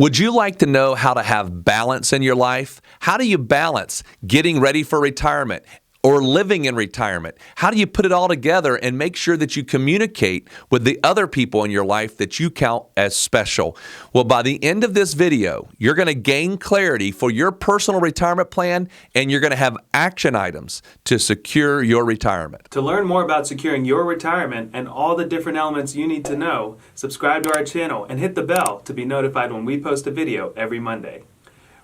Would you like to know how to have balance in your life? How do you balance getting ready for retirement or living in retirement? How do you put it all together and make sure that you communicate with the other people in your life that you count as special? Well, by the end of this video, you're going to gain clarity for your personal retirement plan, and you're going to have action items to secure your retirement. To learn more about securing your retirement and all the different elements you need to know, subscribe to our channel and hit the bell to be notified when we post a video every Monday.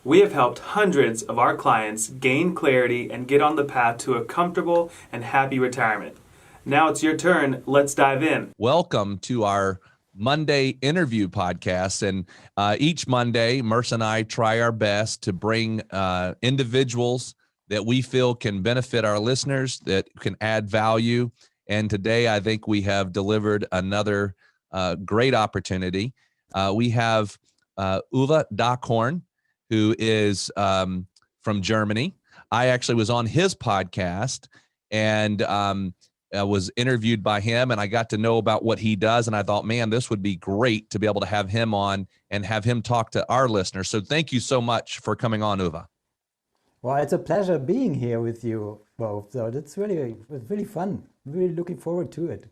We have helped hundreds of our clients gain clarity and get on the path to a comfortable and happy retirement. Now it's your turn. Let's dive in. Welcome to our Monday interview podcast. And each Monday, Merce and I try our best to bring individuals that we feel can benefit our listeners, that can add value. And today, I think we have delivered another great opportunity. We have Uwe Dockhorn, who is from Germany. I actually was on his podcast and was interviewed by him, and I got to know about what he does. And I thought, man, this would be great to be able to have him on and have him talk to our listeners. So thank you so much for coming on, Uwe. Well, it's a pleasure being here with you both. So it's really fun. Really looking forward to it.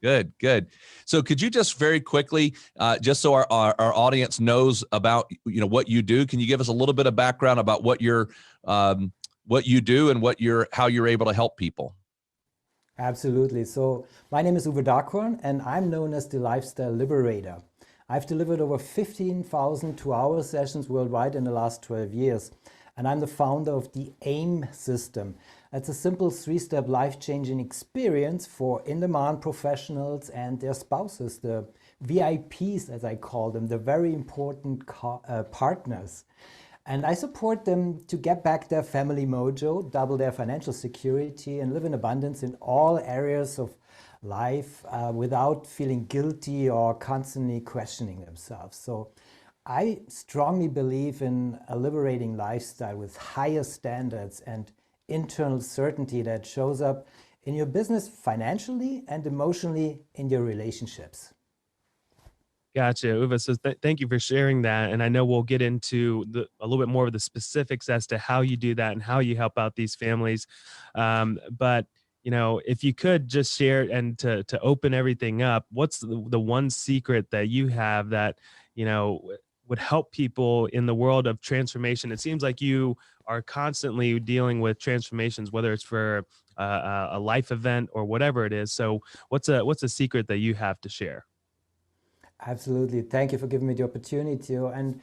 Good, good. So could you just very quickly, just so our audience knows about what you do, can you give us a little bit of background about what you do and how you're able to help people? Absolutely. So my name is Uwe Dockhorn, and I'm known as the Lifestyle Liberator. I've delivered over 15,000 two-hour sessions worldwide in the last 12 years. And I'm the founder of the AIM system. It's a simple 3-step life-changing experience for in-demand professionals and their spouses, the VIPs, as I call them, the very important partners. And I support them to get back their family mojo, double their financial security, and live in abundance in all areas of life without feeling guilty or constantly questioning themselves. So I strongly believe in a liberating lifestyle with higher standards and internal certainty that shows up in your business financially and emotionally in your relationships. Gotcha, Uwe. So thank you for sharing that. And I know we'll get into a little bit more of the specifics as to how you do that and how you help out these families. But if you could just share and to open everything up, what's the one secret that you have that, would help people in the world of transformation? It seems like you are constantly dealing with transformations, whether it's for a life event or whatever it is. So what's a secret that you have to share? Absolutely. Thank you for giving me the opportunity. And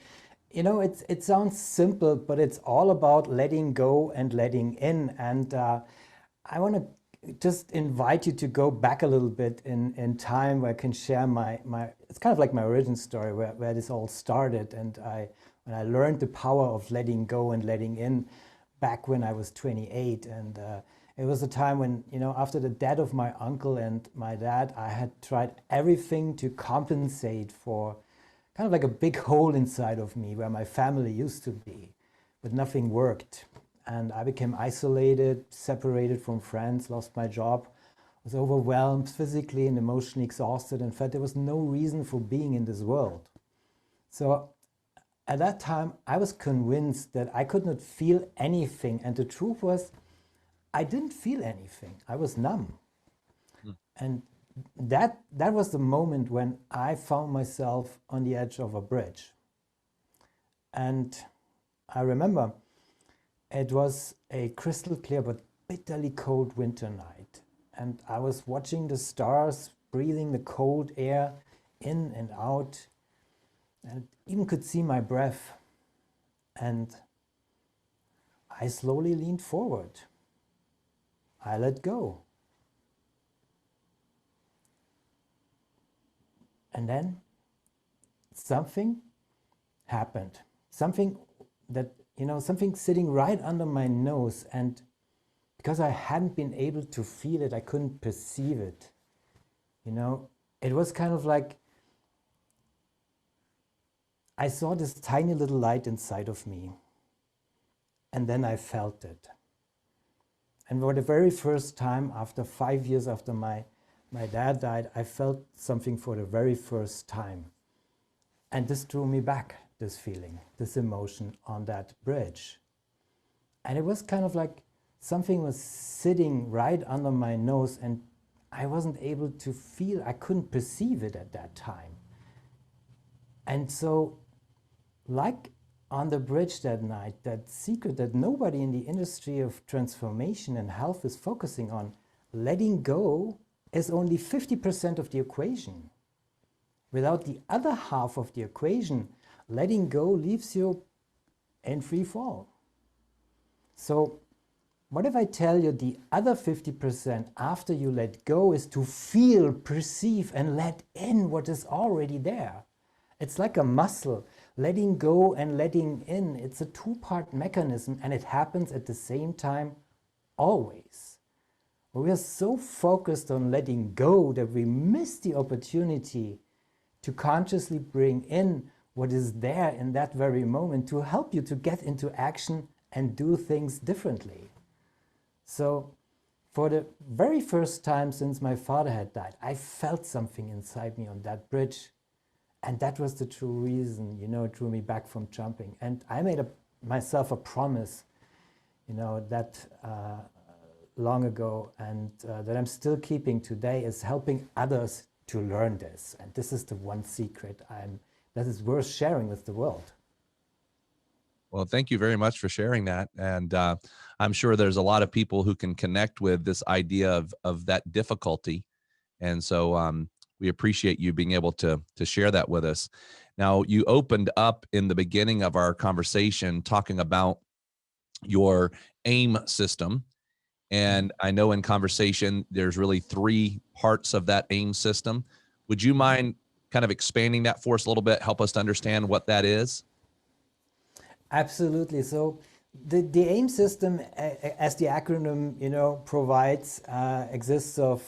it sounds simple, but it's all about letting go and letting in. And I want to just invite you to go back a little bit in time where I can share my it's kind of like my origin story where this all started. And when I learned the power of letting go and letting in back when I was 28. And it was a time when, after the death of my uncle and my dad, I had tried everything to compensate for kind of like a big hole inside of me where my family used to be, but nothing worked. And I became isolated, separated from friends, lost my job, was overwhelmed, physically and emotionally exhausted, and felt there was no reason for being in this world. So at that time, I was convinced that I could not feel anything. And the truth was, I didn't feel anything. I was numb. And that was the moment when I found myself on the edge of a bridge. And I remember it was a crystal clear but bitterly cold winter night. And I was watching the stars, breathing the cold air in and out, and even could see my breath. And I slowly leaned forward. I let go. And then something happened. Something that, something sitting right under my nose. And because I hadn't been able to feel it, I couldn't perceive it. It was kind of like I saw this tiny little light inside of me. And then I felt it. And for the very first time, after 5 years after my dad died, I felt something for the very first time. And this drew me back this feeling, this emotion on that bridge. And it was kind of like something was sitting right under my nose and I wasn't able to feel, I couldn't perceive it at that time. And so, like on the bridge that night, that secret that nobody in the industry of transformation and health is focusing on, letting go is only 50% of the equation. Without the other half of the equation, letting go leaves you in free fall. So what if I tell you the other 50% after you let go is to feel, perceive, and let in what is already there? It's like a muscle, letting go and letting in. It's a two-part mechanism and it happens at the same time always. We are so focused on letting go that we miss the opportunity to consciously bring in what is there in that very moment to help you to get into action and do things differently. So for the very first time since my father had died, I felt something inside me on that bridge. And that was the true reason, it drew me back from jumping. And I made myself a promise, that long ago and that I'm still keeping today is helping others to learn this. And this is the one secret that is worth sharing with the world. Well, thank you very much for sharing that. And I'm sure there's a lot of people who can connect with this idea of that difficulty. And so we appreciate you being able to share that with us. Now, you opened up in the beginning of our conversation talking about your AIM system. And I know in conversation, there's really 3 parts of that AIM system. Would you mind kind of expanding that for us a little bit, help us to understand what that is? Absolutely. So the AIM system, as the acronym provides, exists of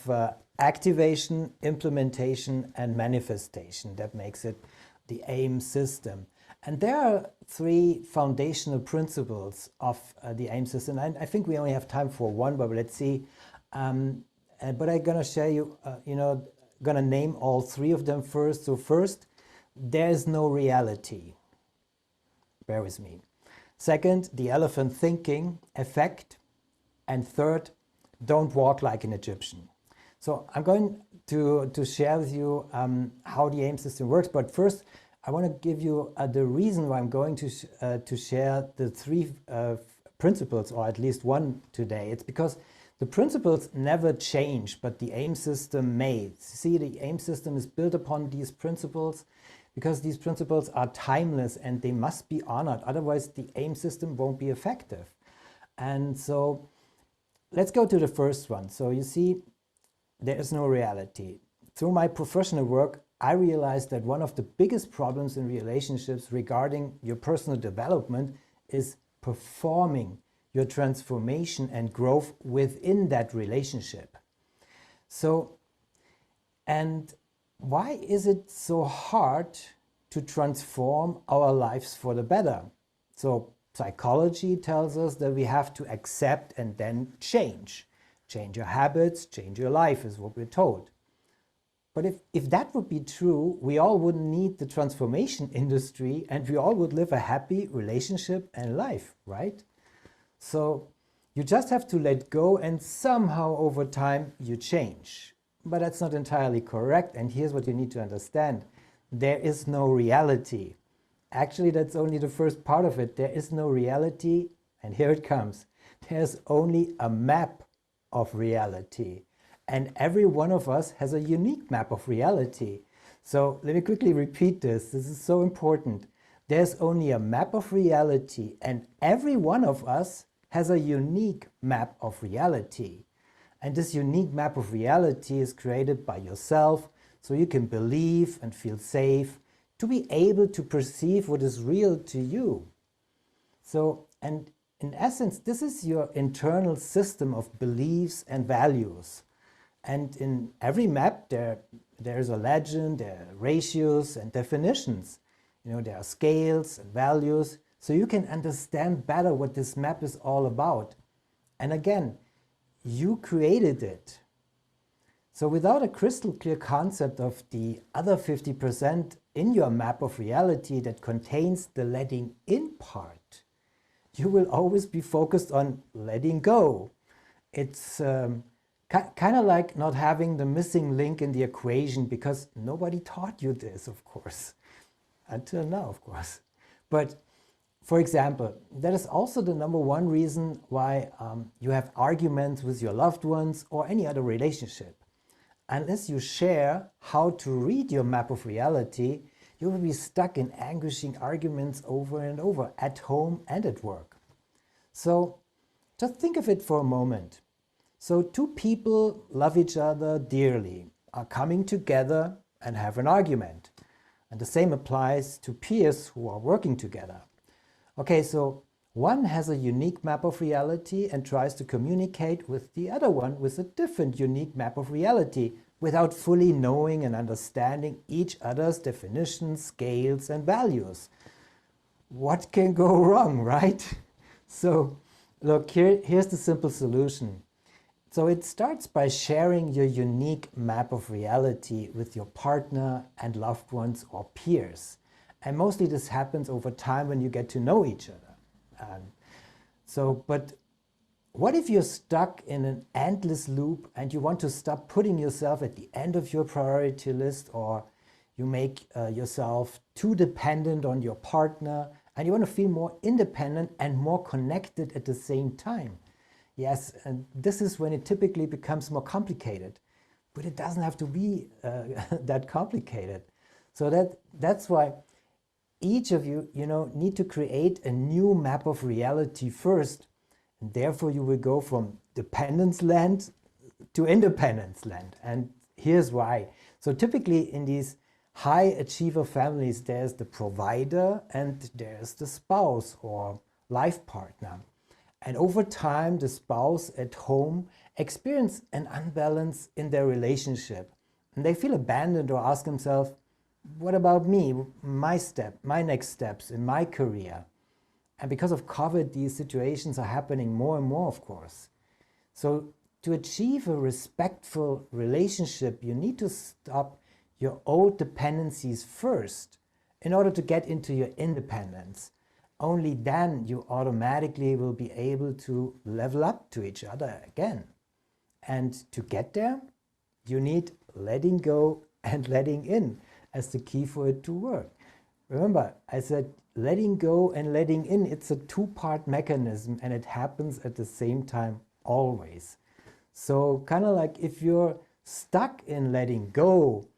activation, implementation, and manifestation. That makes it the AIM system. And there are 3 foundational principles of the AIM system. And I think we only have time for one, but let's see. But I'm going to share you, going to name all 3 of them first. So first, there is no reality. Bear with me. Second, the elephant thinking effect. And third, don't walk like an Egyptian. So I'm going to share with you how the AIM system works. But first, I want to give you the reason why I'm going to share the 3 principles, or at least one today. It's because the principles never change, but the AIM system may. See, the AIM system is built upon these principles because these principles are timeless and they must be honored. Otherwise, the AIM system won't be effective. And so let's go to the first one. So you see, there is no reality. Through my professional work, I realized that one of the biggest problems in relationships regarding your personal development is performing your transformation and growth within that relationship. So, and why is it so hard to transform our lives for the better? So psychology tells us that we have to accept and then change. Change your habits, change your life is what we're told. But if that would be true, we all wouldn't need the transformation industry and we all would live a happy relationship and life, right? So you just have to let go and somehow over time you change. But that's not entirely correct. And here's what you need to understand. There is no reality. Actually, that's only the first part of it. There is no reality. And here it comes. There's only a map of reality. And every one of us has a unique map of reality. So let me quickly repeat this. This is so important. There's only a map of reality, and every one of us has a unique map of reality. And this unique map of reality is created by yourself, so you can believe and feel safe, to be able to perceive what is real to you. So, and in essence, this is your internal system of beliefs and values. And in every map, there's a legend, there are ratios and definitions. There are scales and values, so you can understand better what this map is all about. And again, you created it. So without a crystal clear concept of the other 50%, in your map of reality that contains the letting in part, you will always be focused on letting go. It's kind of like not having the missing link in the equation, because nobody taught you this, of course, until now, of course. But for example, that is also the number one reason why you have arguments with your loved ones or any other relationship. Unless you share how to read your map of reality, you will be stuck in anguishing arguments over and over, at home and at work. So just think of it for a moment. So two people love each other dearly, are coming together and have an argument. And the same applies to peers who are working together. Okay, so one has a unique map of reality and tries to communicate with the other one with a different unique map of reality, without fully knowing and understanding each other's definitions, scales, and values. What can go wrong, right? So look, here's the simple solution. So it starts by sharing your unique map of reality with your partner and loved ones or peers. And mostly this happens over time when you get to know each other. But what if you're stuck in an endless loop and you want to stop putting yourself at the end of your priority list, or you make yourself too dependent on your partner and you want to feel more independent and more connected at the same time? Yes, and this is when it typically becomes more complicated, but it doesn't have to be that complicated. So that's why each of you, need to create a new map of reality first, and therefore you will go from dependence land to independence land. And here's why. So typically in these high achiever families, there's the provider and there's the spouse or life partner. And over time, the spouse at home experience an unbalance in their relationship. And they feel abandoned or ask themselves, what about me, my next steps in my career? And because of COVID, these situations are happening more and more, of course. So to achieve a respectful relationship, you need to stop your old dependencies first in order to get into your independence. Only then you automatically will be able to level up to each other again. And to get there, you need letting go and letting in as the key for it to work. Remember, I said letting go and letting in, it's a two-part mechanism and it happens at the same time always. So kind of like if you're stuck in letting go,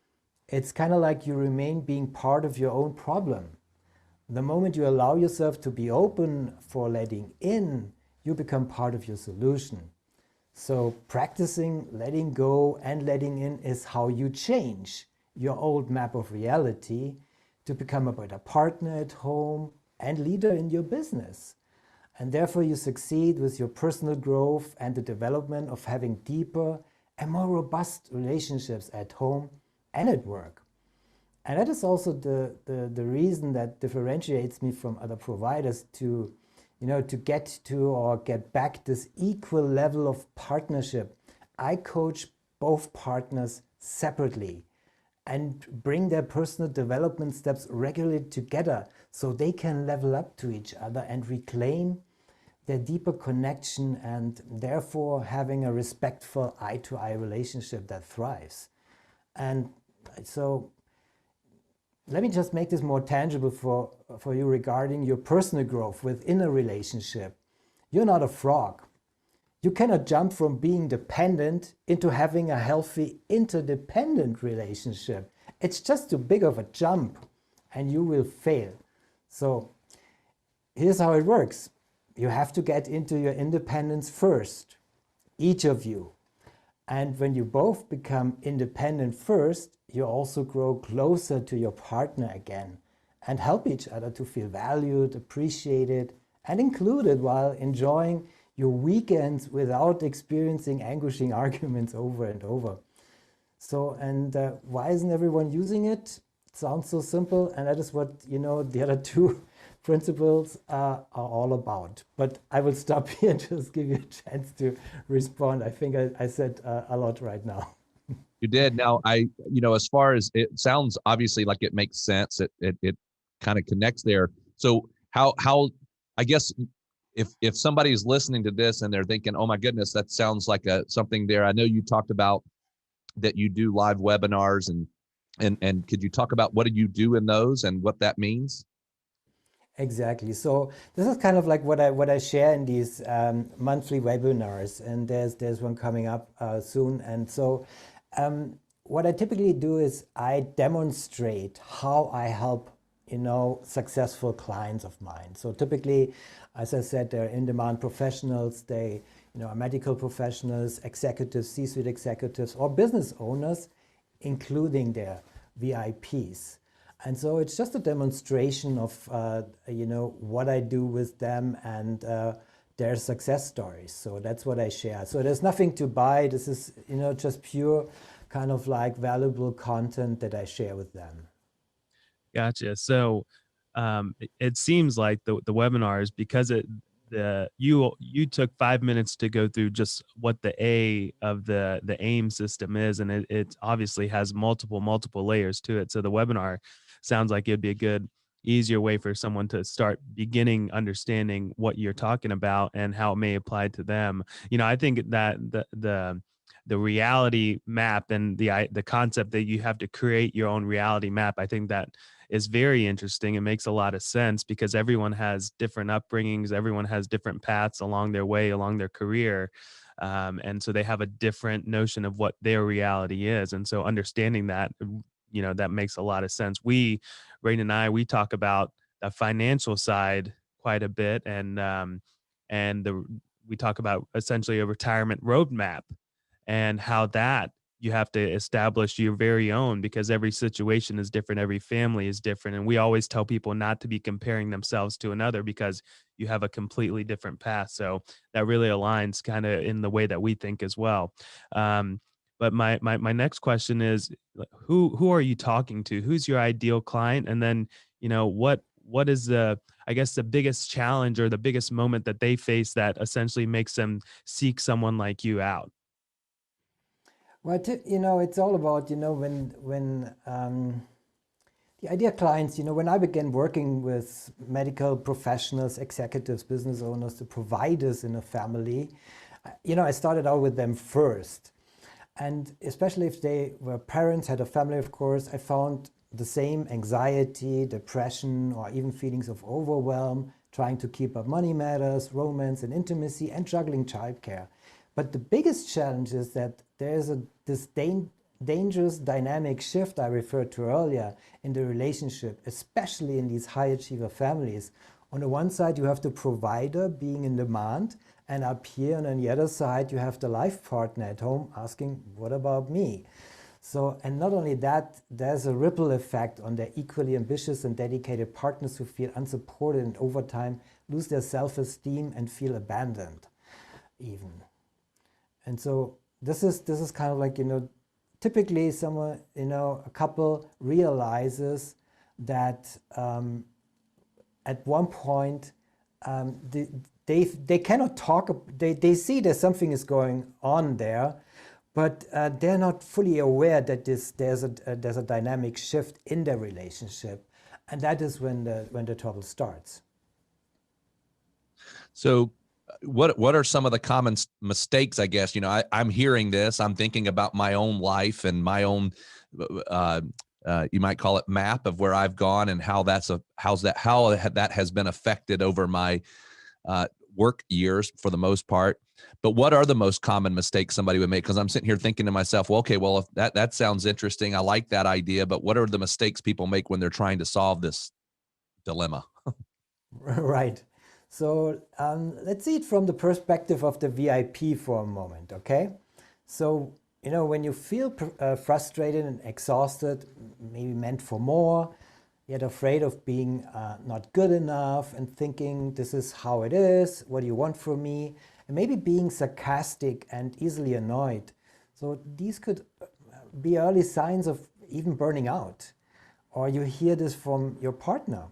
it's kind of like you remain being part of your own problem. The moment you allow yourself to be open for letting in, you become part of your solution. So practicing letting go and letting in is how you change your old map of reality to become a better partner at home and leader in your business. And therefore you succeed with your personal growth and the development of having deeper and more robust relationships at home and at work. And that is also the reason that differentiates me from other providers to get to or get back this equal level of partnership. I coach both partners separately and bring their personal development steps regularly together so they can level up to each other and reclaim their deeper connection, and therefore having a respectful eye-to-eye relationship that thrives. And so let me just make this more tangible for you regarding your personal growth within a relationship. You're not a frog. You cannot jump from being dependent into having a healthy interdependent relationship. It's just too big of a jump and you will fail. So here's how it works. You have to get into your independence first, each of you. And when you both become independent first, you also grow closer to your partner again and help each other to feel valued, appreciated, and included while enjoying your weekends without experiencing anguishing arguments over and over. So, and why isn't everyone using it? It sounds so simple, and that is what, the other two principles are all about. But I will stop here and just give you a chance to respond. I think I said a lot right now. You did. Now, as far as it sounds, obviously like it makes sense. It kind of connects there. So how I guess if somebody is listening to this and they're thinking, oh my goodness, that sounds like something there. I know you talked about that you do live webinars and could you talk about what do you do in those and what that means? Exactly. So this is kind of like what I share in these monthly webinars, and there's one coming up soon. And so what I typically do is I demonstrate how I help successful clients of mine. So typically, as I said, they're in-demand professionals. They are medical professionals, executives, C-suite executives, or business owners, including their VIPs. And so it's just a demonstration of what I do with them and their success stories. So that's what I share. So there's nothing to buy. This is just pure kind of like valuable content that I share with them. Gotcha. So it seems like the webinars, because you took 5 minutes to go through just what the A of the AIM system is, and it obviously has multiple layers to it. So the webinar sounds like it'd be a good, easier way for someone to start beginning understanding what you're talking about and how it may apply to them. I think that the reality map and the concept that you have to create your own reality map, I think that is very interesting. It makes a lot of sense because everyone has different upbringings. Everyone has different paths along their way, along their career. And so they have a different notion of what their reality is. And so understanding that, that makes a lot of sense. Rain and I, we talk about the financial side quite a bit. We talk about essentially a retirement roadmap and how that you have to establish your very own, because every situation is different. Every family is different. And we always tell people not to be comparing themselves to another because you have a completely different path. So that really aligns kind of in the way that we think as well. But my next question is, who are you talking to? Who's your ideal client? And then, what is the biggest challenge or the biggest moment that they face that essentially makes them seek someone like you out? Well, it's all about, when the idea clients, when I began working with medical professionals, executives, business owners, the providers in a family, I started out with them first. And especially if they were parents, had a family, of course, I found the same anxiety, depression, or even feelings of overwhelm, trying to keep up money matters, romance and intimacy, and juggling childcare. But the biggest challenge is that there's this dangerous dynamic shift I referred to earlier in the relationship, especially in these high achiever families. On the one side, you have the provider being in demand, and up here, and on the other side, you have the life partner at home asking, what about me? So, and not only that, there's a ripple effect on their equally ambitious and dedicated partners who feel unsupported and over time lose their self-esteem and feel abandoned even. And so this is kind of like, typically someone, a couple realizes that at one point they cannot talk, they see that something is going on there, but they're not fully aware that there's a dynamic shift in their relationship. And that is when the trouble starts. So what are some of the common mistakes, I guess? I'm hearing this, I'm thinking about my own life and my own, you might call it map of where I've gone and how that has been affected over my work years for the most part. But what are the most common mistakes somebody would make? Because I'm sitting here thinking to myself, well, okay, well, if that sounds interesting. I like that idea, but what are the mistakes people make when they're trying to solve this dilemma? Right. So let's see it from the perspective of the VIP for a moment, okay? So, when you feel frustrated and exhausted, maybe meant for more, yet afraid of being not good enough and thinking this is how it is, what do you want from me? And maybe being sarcastic and easily annoyed. So these could be early signs of even burning out. Or you hear this from your partner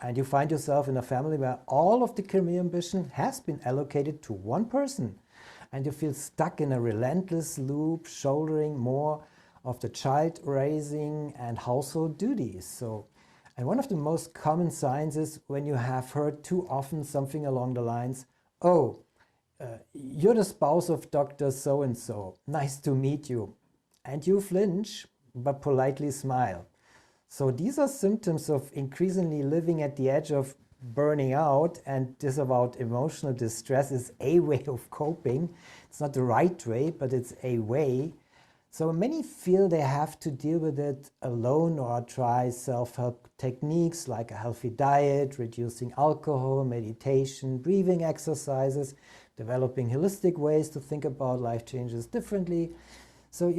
and you find yourself in a family where all of the career ambition has been allocated to one person. And you feel stuck in a relentless loop, shouldering more of the child raising and household duties. So, and one of the most common signs is when you have heard too often something along the lines, oh, you're the spouse of Dr. So-and-so, nice to meet you. And you flinch, but politely smile. So these are symptoms of increasingly living at the edge of burning out, and this about emotional distress is a way of coping. It's not the right way, but it's a way. So many feel they have to deal with it alone or try self-help techniques like a healthy diet, reducing alcohol, meditation, breathing exercises, developing holistic ways to think about life changes differently. So,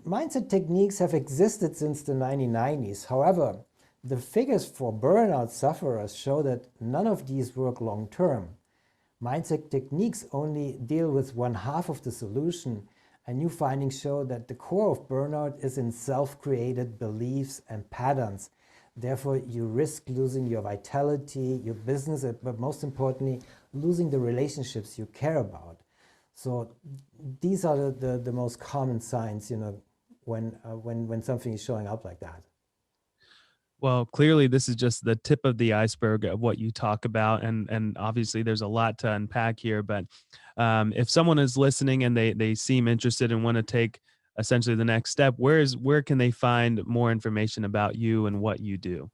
mindset techniques have existed since the 1990s. However, the figures for burnout sufferers show that none of these work long term. Mindset techniques only deal with one half of the solution, and new findings show that the core of burnout is in self-created beliefs and patterns. Therefore, you risk losing your vitality, your business, but most importantly, losing the relationships you care about. So these are the most common signs, when something is showing up like that. Well, clearly this is just the tip of the iceberg of what you talk about. And obviously there's a lot to unpack here, but if someone is listening and they seem interested and want to take essentially the next step, where can they find more information about you and what you do?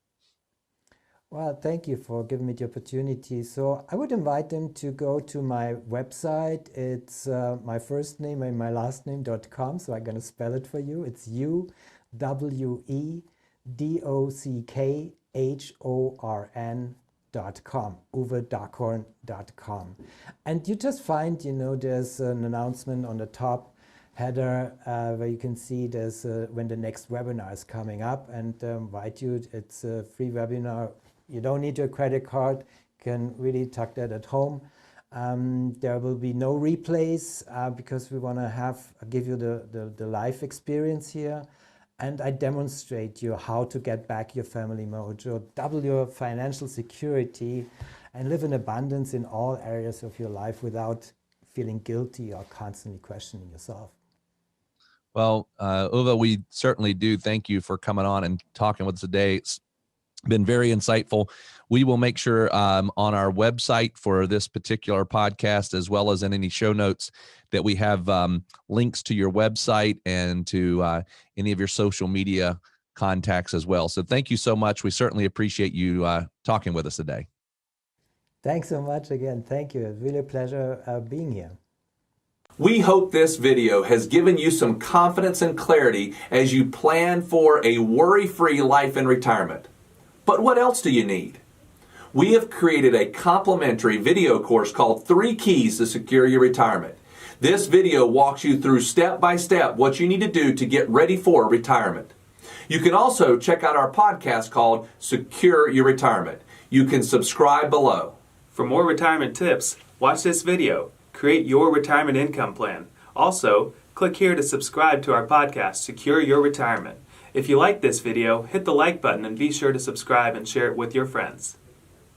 Well, thank you for giving me the opportunity. So I would invite them to go to my website. It's my first name and my last name.com. So I'm going to spell it for you. It's UWEDOCKHORN.com, uwedakorn.com. And you just find, there's an announcement on the top header where you can see there's when the next webinar is coming up, and invite you. It's a free webinar. You don't need your credit card. You can really tuck that at home. There will be no replays because we want to give you the live experience here. And I demonstrate you how to get back your family mojo, double your financial security, and live in abundance in all areas of your life without feeling guilty or constantly questioning yourself. Well, Uwe, we certainly do thank you for coming on and talking with us today. It's been very insightful. We will make sure on our website for this particular podcast, as well as in any show notes, that we have links to your website and to any of your social media contacts as well. So thank you so much. We certainly appreciate you talking with us today. Thanks so much again. Thank you. It's really a pleasure being here. We hope this video has given you some confidence and clarity as you plan for a worry-free life in retirement. But what else do you need? We have created a complimentary video course called 3 Keys to Secure Your Retirement. This video walks you through step by step what you need to do to get ready for retirement. You can also check out our podcast called Secure Your Retirement. You can subscribe below. For more retirement tips, watch this video. Create your retirement income plan. Also, click here to subscribe to our podcast, Secure Your Retirement. If you like this video, hit the like button and be sure to subscribe and share it with your friends.